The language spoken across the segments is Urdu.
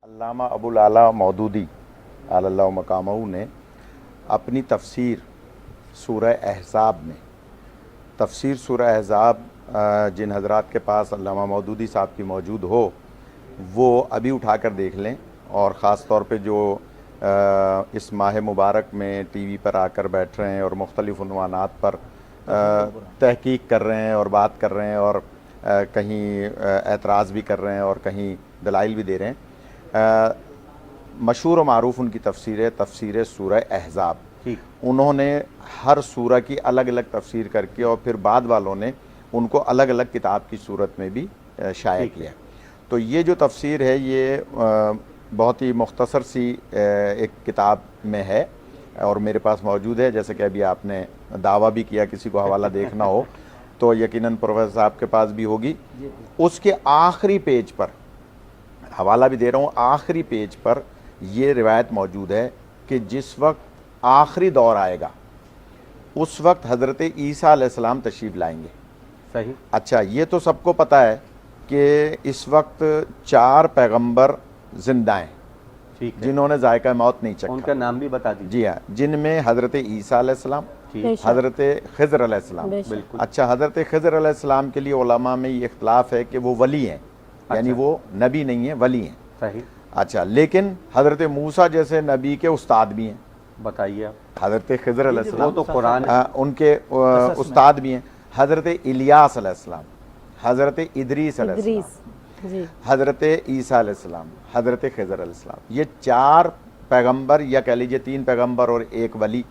علامہ ابو العلا مودودی اللہ مقامہ نے اپنی تفسیر سورہ احزاب میں تفسیر سورہ احزاب جن حضرات کے پاس علامہ مودودی صاحب کی موجود ہو وہ ابھی اٹھا کر دیکھ لیں، اور خاص طور پہ جو اس ماہ مبارک میں ٹی وی پر آ کر بیٹھ رہے ہیں اور مختلف عنوانات پر تحقیق کر رہے ہیں اور بات کر رہے ہیں اور کہیں اعتراض بھی کر رہے ہیں اور کہیں دلائل بھی دے رہے ہیں۔ مشہور و معروف ان کی تفسیر ہے تفسیر سورہ احزاب۔ انہوں نے ہر سورہ کی الگ الگ تفسیر کر کے اور پھر بعد والوں نے ان کو الگ الگ کتاب کی صورت میں بھی شائع کیا۔ تو یہ جو تفسیر ہے یہ بہت ہی مختصر سی ایک کتاب میں ہے اور میرے پاس موجود ہے، جیسے کہ ابھی آپ نے دعویٰ بھی کیا کسی کو حوالہ دیکھنا ہو تو یقیناً پروفیسر صاحب کے پاس بھی ہوگی۔ اس کے آخری پیج پر حوالہ بھی دے رہا ہوں، آخری پیج پر یہ روایت موجود ہے کہ جس وقت آخری دور آئے گا اس وقت حضرت عیسیٰ علیہ السلام تشریف لائیں گے۔ صحیح۔ اچھا، یہ تو سب کو پتہ ہے کہ اس وقت 4 پیغمبر زندہ ہیں جنہوں نے ذائقہ موت نہیں چکھا۔ ان کا نام بھی بتا دیجیے۔ جی ہاں، جن میں حضرت عیسیٰ علیہ السلام، حضرت خضر علیہ السلام۔ بالکل۔ اچھا، حضرت خضر علیہ السلام کے لیے علماء میں یہ اختلاف ہے کہ وہ ولی ہیں، یعنی وہ نبی نہیں ہیں، ولی ہیں۔ صحیح۔ اچھا، لیکن حضرت موسیٰ جیسے نبی کے استاد بھی ہیں۔ بتائیے آپ۔ حضرت خضر علیہ السلام وہ تو قرآن ان کے استاد بھی ہیں۔ حضرت الیاس علیہ السلام، حضرت ادریس علیہ السلام، حضرت عیسیٰ علیہ السلام، حضرت خضر علیہ السلام، یہ 4 پیغمبر یا کہہ لیجئے 3 پیغمبر اور 1 ولی،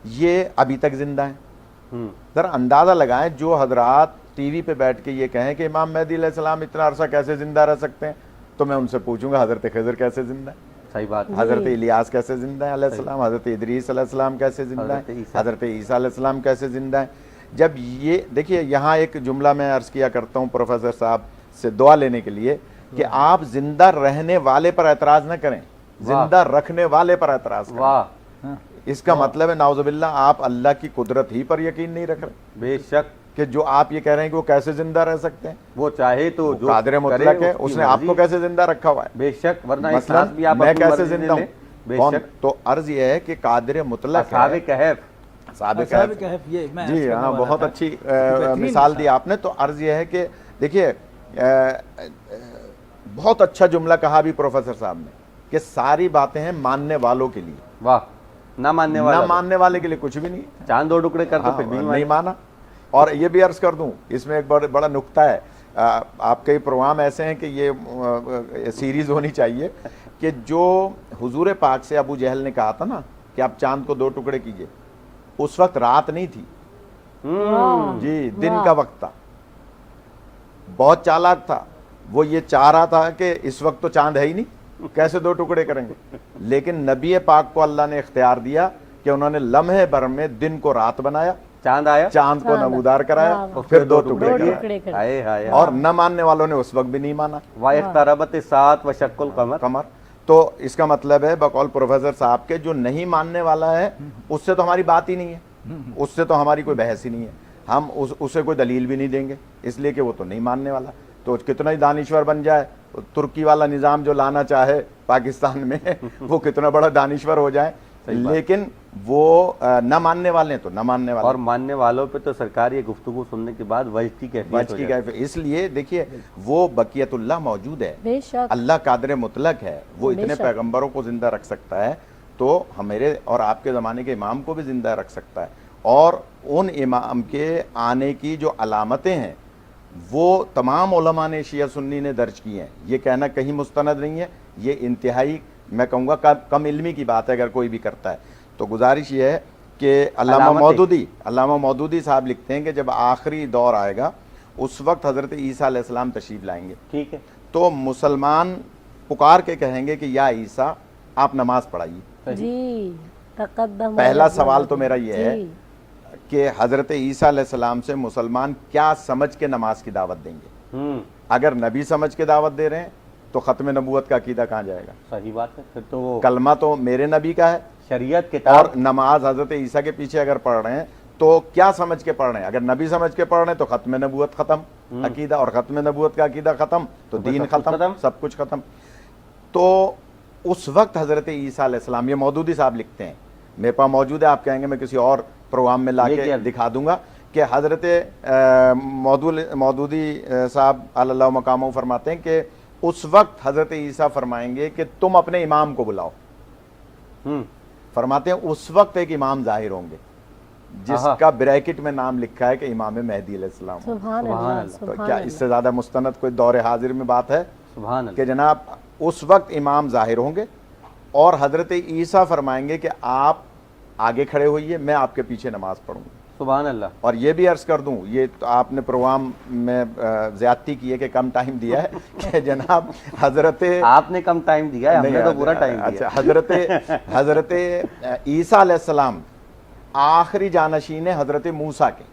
یہ ابھی تک زندہ ہیں۔ ذرا اندازہ لگائیں، جو حضرات ٹی وی پہ بیٹھ کے یہ کہیں کہ امام مہدی علیہ السلام اتنا عرصہ کیسے زندہ رہ سکتے ہیں، تو میں ان سے پوچھوں گا حضرت خضر کیسے زندہ ہے، صحیح بات، حضرت الیاس کیسے زندہ ہے علیہ السلام، حضرت ادریس علیہ السلام کیسے زندہ ہے، حضرت عیسیٰ علیہ السلام کیسے زندہ ہے۔ جب یہ دیکھیے، یہاں ایک جملہ میں عرض کیا کرتا ہوں پروفیسر صاحب سے دعا لینے کے لیے کہ آپ زندہ رہنے والے پر اعتراض نہ کریں، زندہ رکھنے والے پر اعتراض کریں۔ واہ، اس کا مطلب ہے نعوذ باللہ آپ اللہ کی قدرت ہی پر یقین نہیں رکھ رہے، بے شک کہ جو آپ یہ کہہ رہے ہیں کہ وہ کیسے زندہ رہ سکتے ہیں۔ وہ چاہے تو جو قادر مطلق ہے، اس نے آپ کو کیسے زندہ رکھا ہوا ہے؟ بے شک، ورنہ اس مثلا ساتھ بھی آپ میں اپنی کیسے مرضی سے زندہ ہوں؟ لیں۔ بے کون؟ شک، تو عرض یہ ہے کہ قادر مطلق اصحاب ہے، کہف، صحابہ صاحب کہف۔ کہف، یہ میں جی ہاں، بہت اچھی مثال دی آپ نے۔ تو عرض یہ ہے کہ دیکھیے، بہت اچھا جملہ کہا بھی پروفیسر صاحب نے کہ ساری باتیں ہیں ماننے والوں کے لیے، واہ، نہ ماننے نہ والا ماننے والے کے لیے کچھ بھی نہیں۔ چاند 2 ٹکڑے کر تو پھر بھی نہیں مانا۔ اور یہ بھی عرض کر دوں، اس میں ایک بڑا نکتہ ہے، آپ کے پروگرام ایسے ہیں کہ یہ سیریز ہونی چاہیے کہ جو حضور پاک سے ابو جہل نے کہا تھا نا کہ آپ چاند کو 2 ٹکڑے کیجئے، اس وقت رات نہیں تھی، جی دن کا وقت تھا، بہت چالاک تھا وہ، یہ چاہ رہا تھا کہ اس وقت تو چاند ہے ہی نہیں، کیسے 2 ٹکڑے کریں گے، لیکن نبی پاک کو اللہ نے اختیار دیا کہ انہوں نے لمحے بھر میں دن کو رات بنایا، چاند آیا، چاند کو نمودار کرایا، پھر 2 ٹکڑے کرائے، ہائے ہائے، اور نہ ماننے والوں نے اس وقت بھی نہیں مانا۔ وَاقْتَرَبَتِ السَّاعَةُ وَانشَقَّ الْقَمَرُ۔ قمر، تو اس کا مطلب ہے بقول پروفیسر صاحب کے جو نہیں ماننے والا ہے اس سے تو ہماری بات ہی نہیں ہے، اس سے تو ہماری کوئی بحث ہی نہیں ہے، ہم اسے کوئی دلیل بھی نہیں دیں گے، اس لیے کہ وہ تو نہیں ماننے والا۔ تو کتنا ہی دانشور بن جائے، ترکی والا نظام جو لانا چاہے پاکستان میں وہ کتنا بڑا دانشور ہو جائے، لیکن وہ نہ ماننے والے ہیں تو نہ ماننے والے، اور ماننے والوں پہ تو سرکار یہ گفتگو سننے کے بعد وجد کی کیفیت ہو جاتی ہے۔ اس لیے دیکھیے وہ بقیت اللہ موجود ہے، اللہ قادر مطلق ہے، وہ اتنے پیغمبروں کو زندہ رکھ سکتا ہے تو ہمارے اور آپ کے زمانے کے امام کو بھی زندہ رکھ سکتا ہے، اور ان امام کے آنے کی جو علامتیں ہیں وہ تمام علماء نے شیعہ سنی نے درج کی ہیں، یہ کہنا کہیں مستند نہیں ہے، یہ انتہائی میں کہوں گا کم علمی کی بات ہے اگر کوئی بھی کرتا ہے۔ تو گزارش یہ ہے کہ علامہ مودودی صاحب لکھتے ہیں کہ جب آخری دور آئے گا اس وقت حضرت عیسیٰ علیہ السلام تشریف لائیں گے، ٹھیک ہے، تو مسلمان پکار کے کہیں گے کہ یا عیسیٰ آپ نماز پڑھائیے۔ جی، تقدم۔ پہلا سوال تو میرا یہ ہے کہ حضرت عیسیٰ علیہ السلام سے مسلمان کیا سمجھ کے نماز کی دعوت دیں گے؟ اگر نبی سمجھ کے دعوت دے رہے ہیں تو ختم نبوت کا عقیدہ کہاں جائے گا؟ صحیح بات ہے، پھر تو وہ کلمہ تو میرے نبی کا ہے، شریعت کتاب، اور نماز حضرت عیسیٰ کے پیچھے اگر پڑھ رہے ہیں تو کیا سمجھ کے پڑھ رہے ہیں؟ اگر نبی سمجھ کے پڑھ رہے ہیں تو ختم نبوت ختم عقیدہ، اور ختم نبوت کا عقیدہ ختم تو دین ختم، سب کچھ ختم۔ تو اس وقت حضرت عیسیٰ علیہ السلام, یہ مودودی صاحب لکھتے ہیں, میرے پاس موجود ہے, آپ کہیں گے میں کسی اور پروگرام میں لا کے دکھا دوں گا, کہ حضرت مودودی صاحب علی اللہ مقامہ فرماتے ہیں کہ اس وقت حضرت عیسیٰ فرمائیں گے کہ تم اپنے امام کو بلاؤ. فرماتے ہیں اس وقت ایک امام ظاہر ہوں گے جس کا بریکٹ میں نام لکھا ہے کہ امام مہدی علیہ السلام. سبحان اللہ. تو کیا اس سے زیادہ مستند کوئی دور حاضر میں بات ہے سبحان اللہ. کہ جناب اس وقت امام ظاہر ہوں گے اور حضرت عیسیٰ فرمائیں گے کہ آپ آگے کھڑے ہوئیے, میں آپ کے پیچھے نماز پڑھوں گا. سبحان اللہ. اور یہ بھی عرض کر دوں, یہ تو آپ نے پروگرام میں زیادتی کی ہے کہ کم ٹائم دیا ہے, کہ جناب حضرت آپ نے کم ٹائم دیا ہے, ہم نے تو پورا ٹائم دیا. اچھا, حضرت عیسیٰ علیہ السلام آخری جانشین حضرت موسیٰ کے,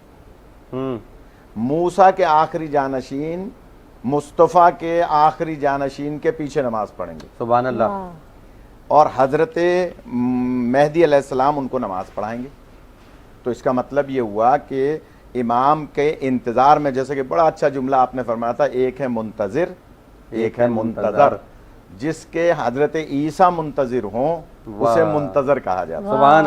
موسیٰ کے آخری جانشین, مصطفیٰ کے آخری جانشین کے پیچھے نماز پڑھیں گے. سبحان اللہ. اور حضرت مہدی علیہ السلام ان کو نماز پڑھائیں گے. تو اس کا مطلب یہ ہوا کہ امام کے انتظار میں, جیسے کہ بڑا اچھا جملہ آپ نے فرمایا تھا, ایک ہے منتظر ایک ہے منتظر, جس کے حضرت عیسیٰ منتظر ہوں اسے منتظر کہا جاتا ہے. سبحان